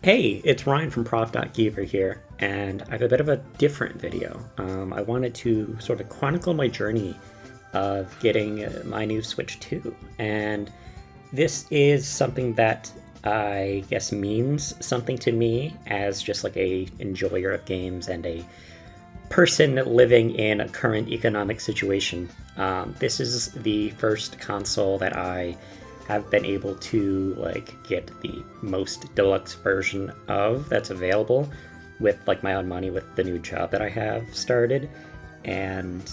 Hey, it's Ryan from Prof.Geaver here, and I have a bit of a different video. I wanted to sort of chronicle my journey of getting my new Switch 2, and this is something that I guess means something to me as just like a enjoyer of games and a person living in a current economic situation. This is the first console that I have been able to get the most deluxe version of that's available with my own money with the new job that I have started. And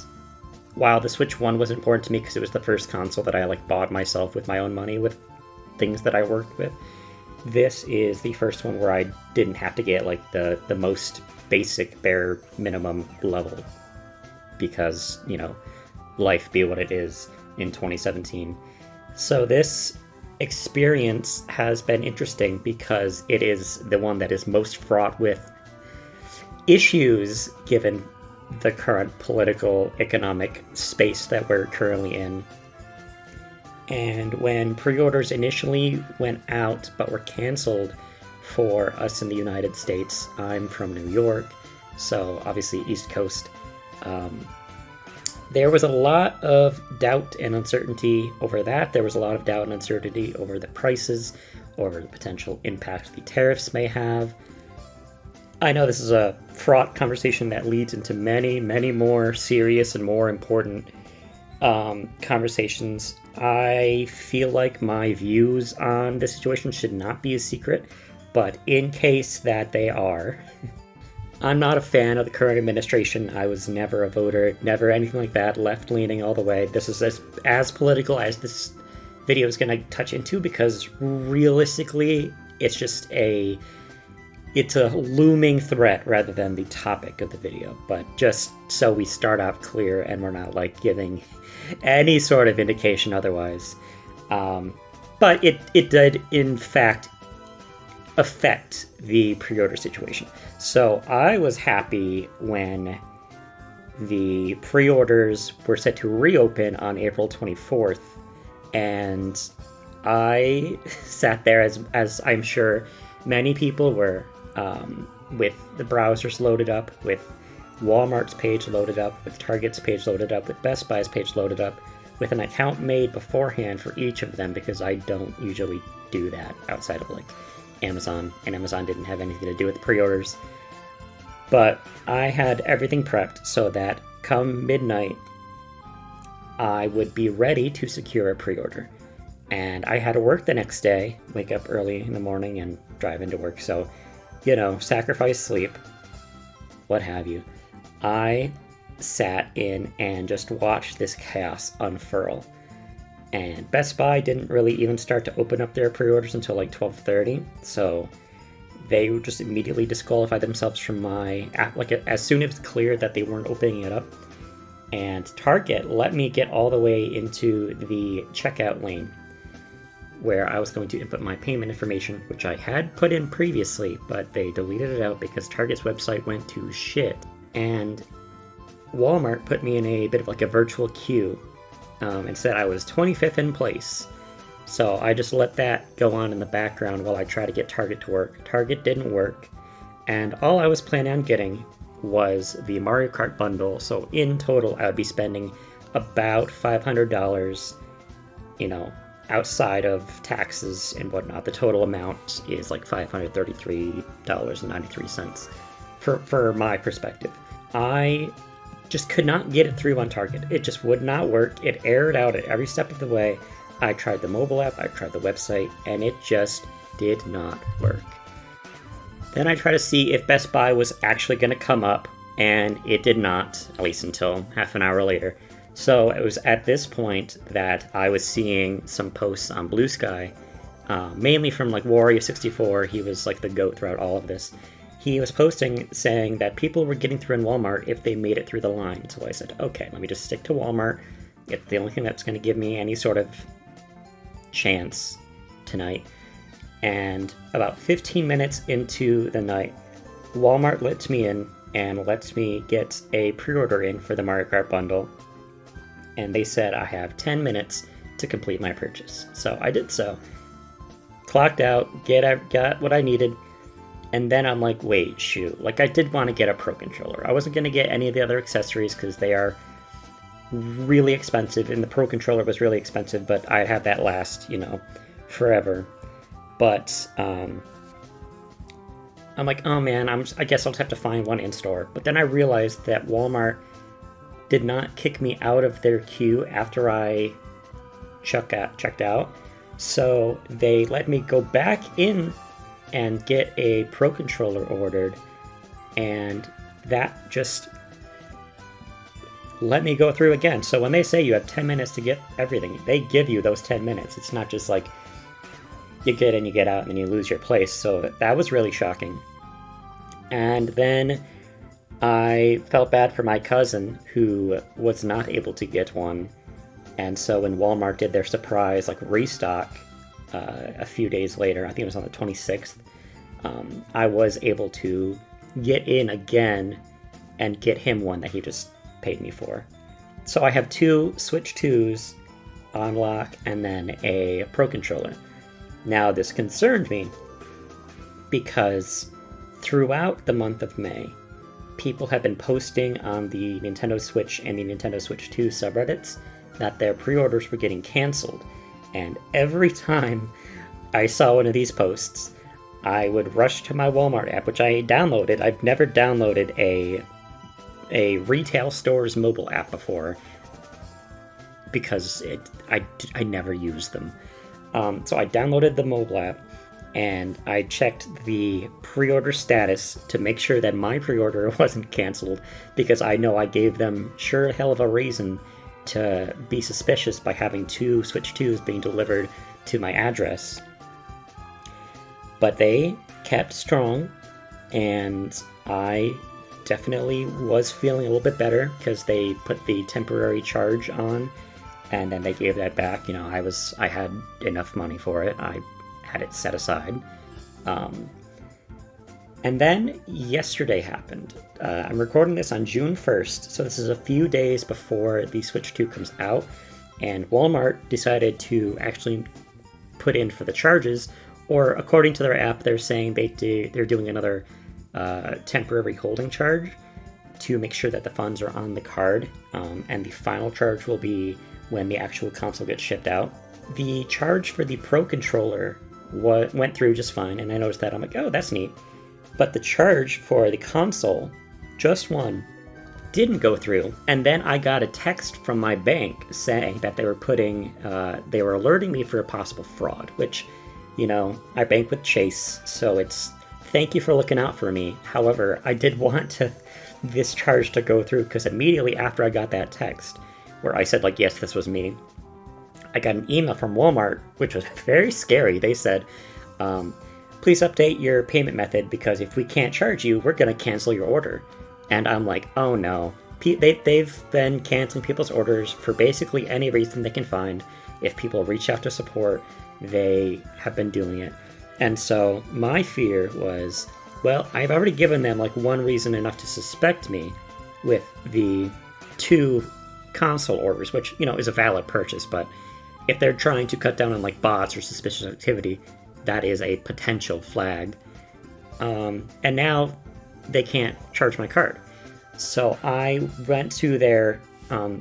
while the Switch 1 was important to me because it was the first console that I bought myself with my own money with things that I worked with, this is the first one where I didn't have to get the most basic bare minimum level because, life be what it is in 2017. So this experience has been interesting because it is the one that is most fraught with issues given the current political economic space that we're currently in. And when pre-orders initially went out but were canceled for us in the United States, I'm from New York, so obviously East Coast, there was a lot of doubt and uncertainty over that. There was a lot of doubt and uncertainty over the prices, over the potential impact the tariffs may have. I know this is a fraught conversation that leads into many, many more serious and more important conversations. I feel like my views on the situation should not be a secret, but in case that they are, I'm not a fan of the current administration. I was never a voter, never anything like that, left-leaning all the way. This is as political as this video is going to touch into because realistically, it's a looming threat rather than the topic of the video. But just so we start out clear and we're not giving any sort of indication otherwise. But it did, in fact, affect the pre-order situation. So I was happy when the pre-orders were set to reopen on April 24th, and I sat there as I'm sure many people were, with the browsers loaded up, with Walmart's page loaded up, with Target's page loaded up, with Best Buy's page loaded up, with an account made beforehand for each of them because I don't usually do that outside of Amazon, and Amazon didn't have anything to do with the pre-orders. But I had everything prepped so that come midnight, I would be ready to secure a pre-order. And I had to work the next day, wake up early in the morning and drive into work. So, sacrifice sleep, what have you. I sat in and just watched this chaos unfurl. And Best Buy didn't really even start to open up their pre-orders until 12:30, so they would just immediately disqualify themselves from my app, as soon as it was clear that they weren't opening it up. And Target let me get all the way into the checkout lane, where I was going to input my payment information, which I had put in previously, but they deleted it out because Target's website went to shit. And Walmart put me in a bit of a virtual queue, and said I was 25th in place. So I just let that go on in the background while I try to get Target to work. Target didn't work, and all I was planning on getting was the Mario Kart bundle. So in total, I would be spending about $500, outside of taxes and whatnot. The total amount is $533.93 for my perspective. I just could not get it through on Target. It just would not work. It errored out at every step of the way. I tried the mobile app, I tried the website, and it just did not work. Then I tried to see if Best Buy was actually going to come up, and it did not, at least until half an hour later. So it was at this point that I was seeing some posts on Blue Sky, mainly from Wario64. He was the GOAT throughout all of this. He was posting saying that people were getting through in Walmart if they made it through the line. So I said, okay, let me just stick to Walmart. It's the only thing that's going to give me any sort of chance tonight. And about 15 minutes into the night, Walmart lets me in and lets me get a pre-order in for the Mario Kart bundle. And they said I have 10 minutes to complete my purchase. So I did so. Clocked out, got what I needed, And then I'm like, wait, shoot. Like, I did want to get a Pro Controller. I wasn't going to get any of the other accessories because they are really expensive, and the Pro Controller was really expensive, but I'd have that last, forever. But I'm like, oh man, I guess I'll just have to find one in store. But then I realized that Walmart did not kick me out of their queue after I checked out. So they let me go back in and get a Pro Controller ordered, and that just let me go through again. So when they say you have 10 minutes to get everything, they give you those 10 minutes. It's not just like you get in, you get out, and then you lose your place. So that was really shocking. And then I felt bad for my cousin who was not able to get one. And so when Walmart did their surprise restock a few days later, I think it was on the 26th, I was able to get in again and get him one that he just paid me for. So I have 2 Switch 2s on lock and then a Pro Controller. Now this concerned me because throughout the month of May, people have been posting on the Nintendo Switch and the Nintendo Switch 2 subreddits that their pre-orders were getting canceled. And every time I saw one of these posts, I would rush to my Walmart app, which I downloaded. I've never downloaded a retail store's mobile app before because I never used them. So I downloaded the mobile app and I checked the pre-order status to make sure that my pre-order wasn't canceled, because I know I gave them sure hell of a reason to be suspicious by having 2 Switch 2s being delivered to my address. But they kept strong, and I definitely was feeling a little bit better because they put the temporary charge on, and then they gave that back. I had enough money for it. I had it set aside. And then yesterday happened. I'm recording this on June 1st, so this is a few days before the Switch 2 comes out, and Walmart decided to actually put in for the charges, or according to their app, they're saying they're doing another temporary holding charge to make sure that the funds are on the card, and the final charge will be when the actual console gets shipped out. The charge for the Pro Controller went through just fine, and I noticed that. I'm like, oh, that's neat. But the charge for the console, just one, didn't go through. And then I got a text from my bank saying that they were alerting me for a possible fraud, which, I bank with Chase, so it's thank you for looking out for me. However, I did want this charge to go through, because immediately after I got that text, where I said, yes, this was me, I got an email from Walmart, which was very scary. They said, please update your payment method, because if we can't charge you, we're going to cancel your order. And I'm like, oh no. They've been canceling people's orders for basically any reason they can find. If people reach out to support, they have been doing it. And so my fear was, well, I've already given them one reason enough to suspect me with the 2 console orders, which, is a valid purchase, but if they're trying to cut down on bots or suspicious activity, that is a potential flag. And now they can't charge my card. So I went to their,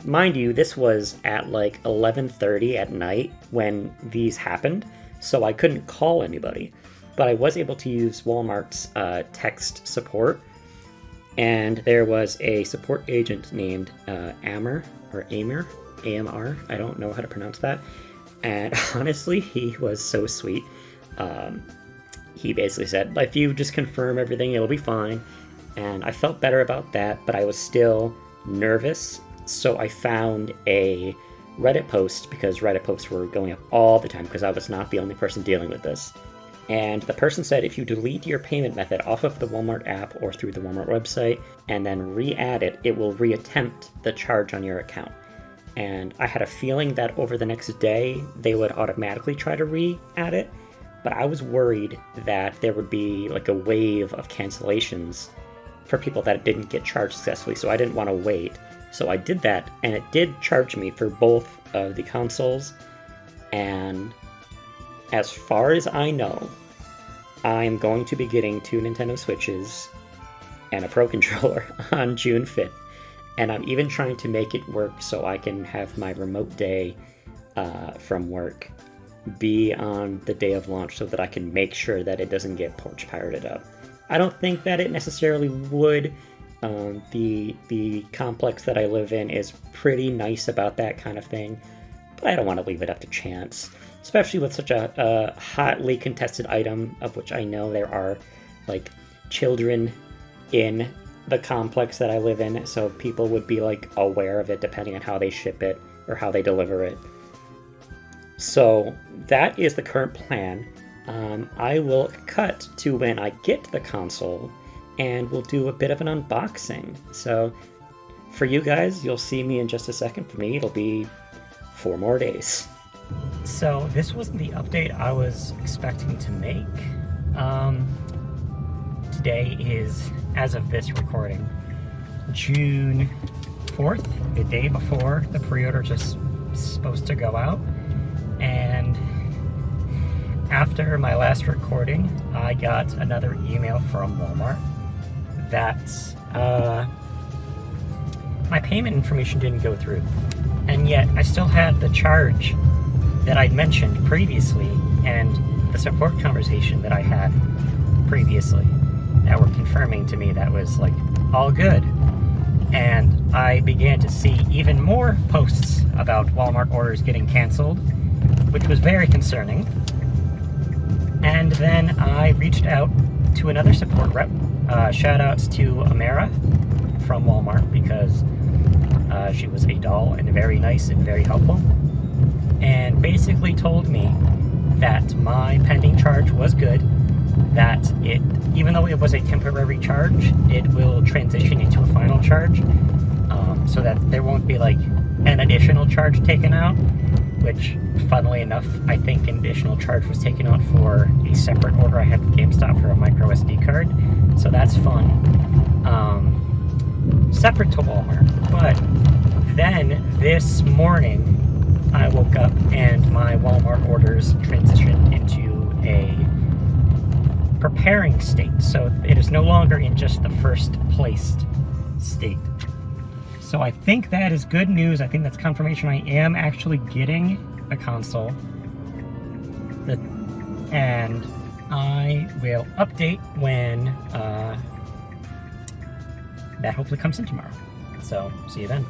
mind you, this was at 11:30 at night when these happened, so I couldn't call anybody. But I was able to use Walmart's text support, and there was a support agent named Amr, AMR, I don't know how to pronounce that. And honestly, he was so sweet. He basically said, if you just confirm everything, it'll be fine. And I felt better about that, but I was still nervous. So I found a Reddit post, because Reddit posts were going up all the time, because I was not the only person dealing with this. And the person said, if you delete your payment method off of the Walmart app or through the Walmart website, and then re-add it, it will reattempt the charge on your account. And I had a feeling that over the next day, they would automatically try to re-add it. But I was worried that there would be a wave of cancellations for people that didn't get charged successfully, so I didn't want to wait. So I did that, and it did charge me for both of the consoles. And as far as I know, I'm going to be getting 2 Nintendo Switches and a Pro Controller on June 5th. And I'm even trying to make it work so I can have my remote day from work be on the day of launch so that I can make sure that it doesn't get porch pirated up. I don't think that it necessarily would. The complex that I live in is pretty nice about that kind of thing, but I don't want to leave it up to chance, especially with such a hotly contested item, of which I know there are like children in the complex that I live in, so people would be like aware of it depending on how they ship it or how they deliver it. So that is the current plan. I will cut to when I get the console and we'll do a bit of an unboxing. So for you guys, you'll see me in just a second. For me, it'll be 4 more days. So this wasn't the update I was expecting to make. Today is, as of this recording, June 4th, the day before the pre-order just supposed to go out. And after my last recording, I got another email from Walmart that my payment information didn't go through. And yet I still had the charge that I'd mentioned previously and the support conversation that I had previously that were confirming to me that was like all good. And I began to see even more posts about Walmart orders getting canceled, which was very concerning. And then I reached out to another support rep. Shout outs to Amara from Walmart, because she was a doll and very nice and very helpful, and basically told me that my pending charge was good, that it, even though it was a temporary charge, it will transition into a final charge, so that there won't be like an additional charge taken out, which, funnily enough, I think an additional charge was taken out for a separate order I had with GameStop for a micro SD card, so that's fun. Separate to Walmart. But then this morning, I woke up and my Walmart orders transitioned into a preparing state, so it is no longer in just the first placed state. So I think that is good news. I think that's confirmation I am actually getting a console. And I will update when that hopefully comes in tomorrow. So, see you then.